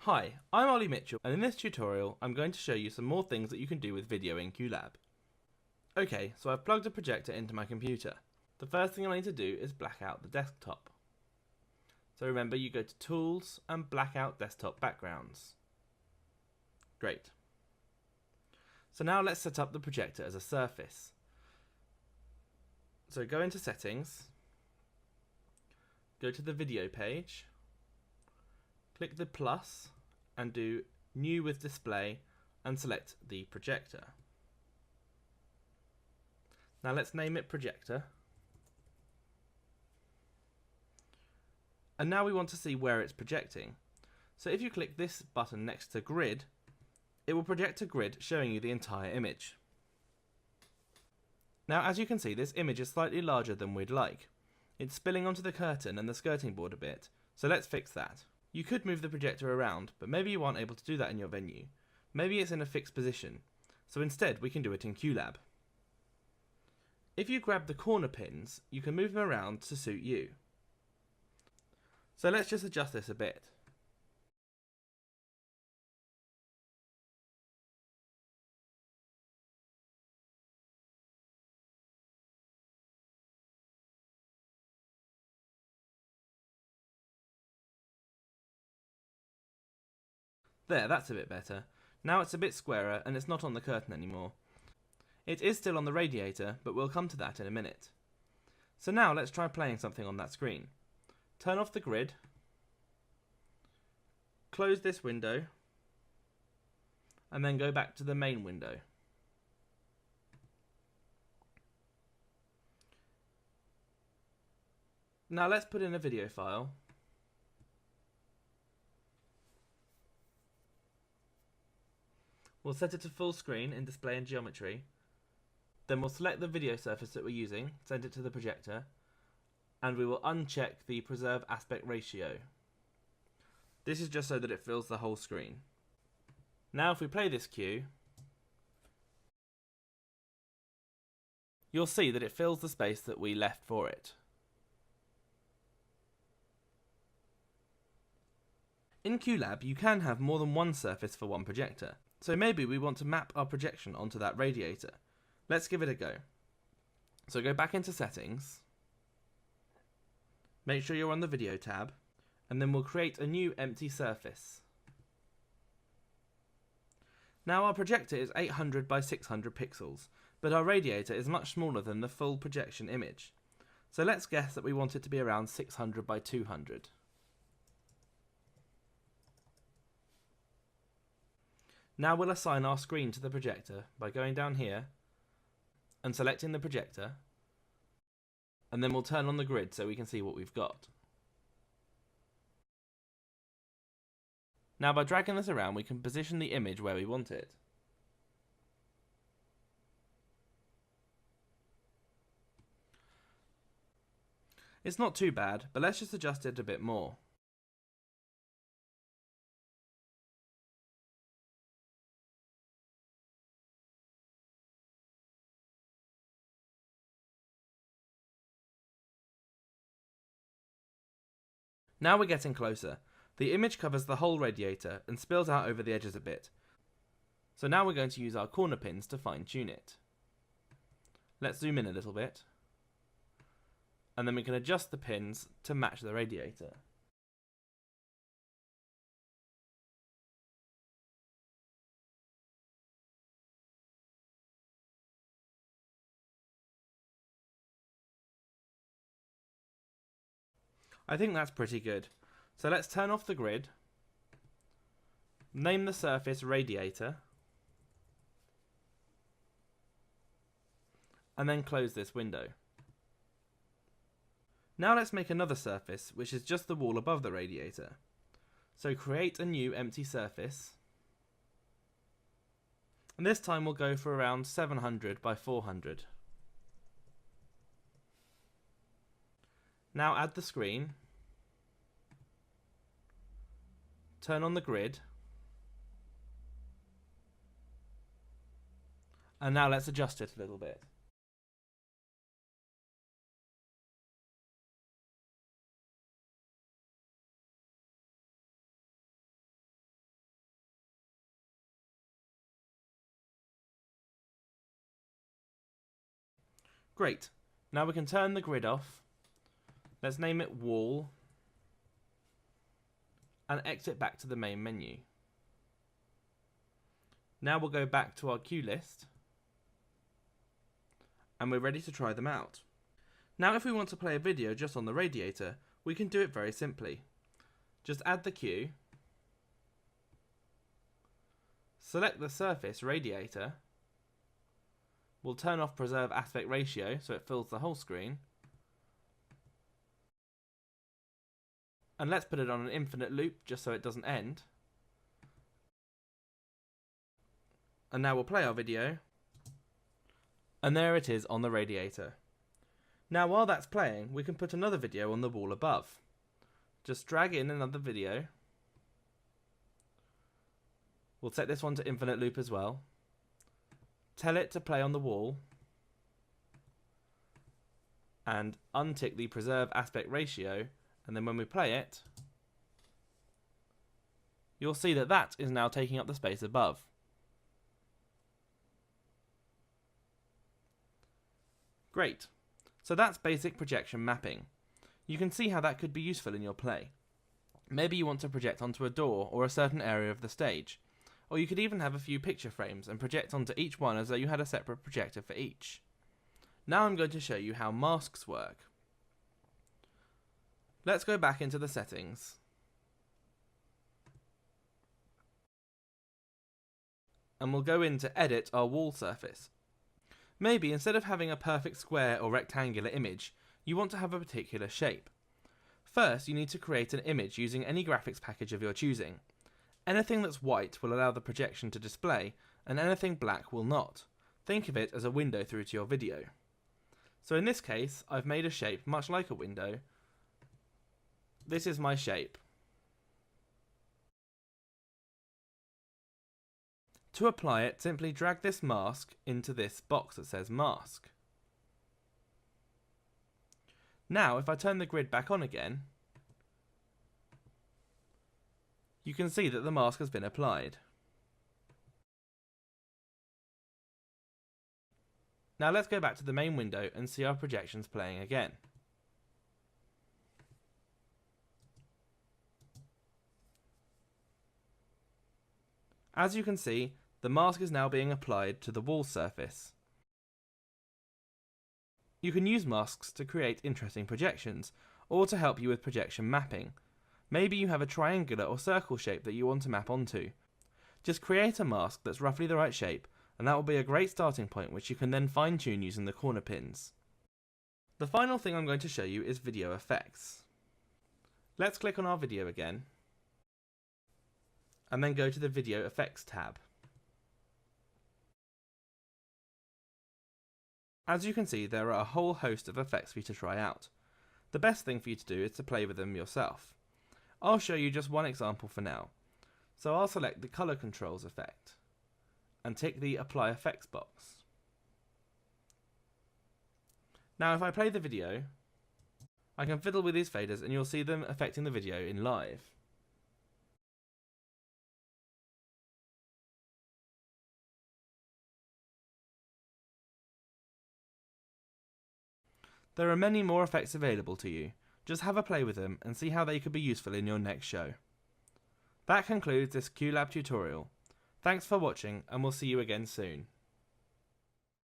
Hi, I'm Ollie Mitchell, and in this tutorial I'm going to show you some more things that you can do with video in QLab. Okay, so I've plugged a projector into my computer. The first thing I need to do is black out the desktop. So remember, you go to Tools and Black Out Desktop Backgrounds. Great. So now let's set up the projector as a surface. So go into Settings, go to the Video page, click the plus and do New with Display and select the projector. Now let's name it Projector. And now we want to see where it's projecting. So if you click this button next to Grid, it will project a grid showing you the entire image. Now as you can see, this image is slightly larger than we'd like. It's spilling onto the curtain and the skirting board a bit, so let's fix that. You could move the projector around, but maybe you aren't able to do that in your venue. Maybe it's in a fixed position, so instead we can do it in QLab. If you grab the corner pins, you can move them around to suit you. So let's just adjust this a bit. There, that's a bit better. Now it's a bit squarer and it's not on the curtain anymore. It is still on the radiator, but we'll come to that in a minute. So now let's try playing something on that screen. Turn off the grid, close this window, and then go back to the main window. Now let's put in a video file. We'll set it to full screen in Display and Geometry. Then we'll select the video surface that we're using, send it to the projector, and we will uncheck the Preserve Aspect Ratio. This is just so that it fills the whole screen. Now if we play this cue, you'll see that it fills the space that we left for it. In QLab, you can have more than one surface for one projector. So maybe we want to map our projection onto that radiator. Let's give it a go. So go back into Settings, make sure you're on the Video tab, and then we'll create a new empty surface. Now our projector is 800 by 600 pixels, but our radiator is much smaller than the full projection image. So let's guess that we want it to be around 600 by 200. Now we'll assign our screen to the projector by going down here and selecting the projector, and then we'll turn on the grid so we can see what we've got. Now by dragging this around, we can position the image where we want it. It's not too bad, but let's just adjust it a bit more. Now we're getting closer. The image covers the whole radiator and spills out over the edges a bit. So now we're going to use our corner pins to fine tune it. Let's zoom in a little bit. And then we can adjust the pins to match the radiator. I think that's pretty good. So let's turn off the grid, name the surface Radiator, and then close this window. Now let's make another surface, which is just the wall above the radiator. So create a new empty surface, and this time we'll go for around 700 by 400. Now add the screen, turn on the grid, and now let's adjust it a little bit. Great. Now we can turn the grid off. Let's name it Wall. And exit back to the main menu. Now we'll go back to our cue list. And we're ready to try them out. Now if we want to play a video just on the radiator, we can do it very simply. Just add the cue. Select the surface radiator. We'll turn off preserve aspect ratio so it fills the whole screen. And let's put it on an infinite loop just so it doesn't end. And now we'll play our video. And there it is on the radiator. Now while that's playing, we can put another video on the wall above. Just drag in another video. We'll set this one to infinite loop as well. Tell it to play on the wall. And untick the preserve aspect ratio. And then when we play it, you'll see that that is now taking up the space above. Great. So that's basic projection mapping. You can see how that could be useful in your play. Maybe you want to project onto a door or a certain area of the stage. Or you could even have a few picture frames and project onto each one as though you had a separate projector for each. Now I'm going to show you how masks work. Let's go back into the settings. And we'll go in to edit our wall surface. Maybe instead of having a perfect square or rectangular image, you want to have a particular shape. First, you need to create an image using any graphics package of your choosing. Anything that's white will allow the projection to display, and anything black will not. Think of it as a window through to your video. So in this case, I've made a shape much like a window. This is my shape. To apply it, simply drag this mask into this box that says mask. Now, if I turn the grid back on again, you can see that the mask has been applied. Now let's go back to the main window and see our projections playing again. As you can see, the mask is now being applied to the wall surface. You can use masks to create interesting projections, or to help you with projection mapping. Maybe you have a triangular or circle shape that you want to map onto. Just create a mask that's roughly the right shape, and that will be a great starting point which you can then fine-tune using the corner pins. The final thing I'm going to show you is video effects. Let's click on our video again, and then go to the Video Effects tab. As you can see, there are a whole host of effects for you to try out. The best thing for you to do is to play with them yourself. I'll show you just one example for now. So I'll select the Color Controls effect and tick the Apply Effects box. Now if I play the video, I can fiddle with these faders and you'll see them affecting the video in live. There are many more effects available to you. Just have a play with them and see how they could be useful in your next show. That concludes this QLab tutorial. Thanks for watching and we'll see you again soon.